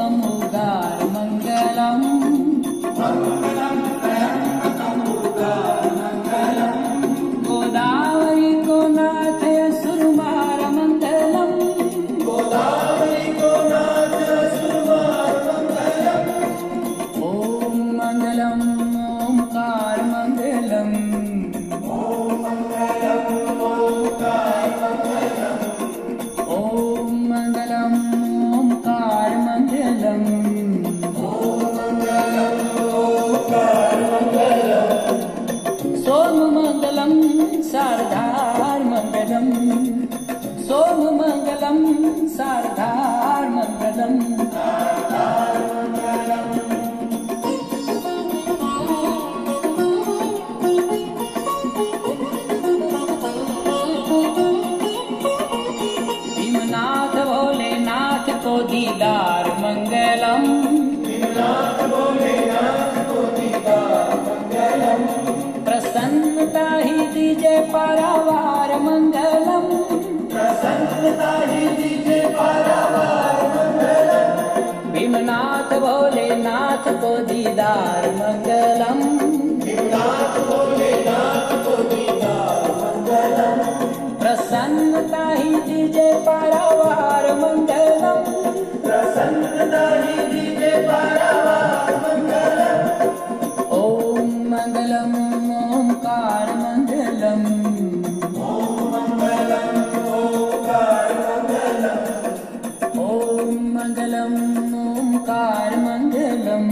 अमुगारमङ्गलम् मङ्गलं त्र्यम्बकमुगारमङ्गलम् गोदावरी गोनाथ सुरमारमङ्गलम् गोदावरी गोनाथ सुरमारमङ्गलम् ॐ मङ्गलम् ओंकारमङ्गलम् ॐ मङ्गलम् ओंकारमङ्गलम् ॐ मङ्गलम् ओंकारमङ्गलम् सोममङ्गलम् शारदार्मङ्गलम् सोममङ्गलम् शारदार्मङ्गलम् भीमनाथ भोलेनाथ को दीदार मंगलम भीमनाथ भोलेनाथ को दीदार मंगलम प्रसन्नता ही दीजे पारावार मंगलम प्रसन्नता ही दीजे पारावार मंगलम भीमनाथ भोलेनाथ को दीदार मंगलम भीमनाथ भोलेनाथ को दीदार मंगलम प्रसन्नता ही दीजे पारावार मंगलम प्रसन्नता ही दीजे पारावार मंगलम ओम मंगलम ओंकार मंगलम ओम मंगलम ओंकार मंगलम ओम मंगलम ओंकार मंगलम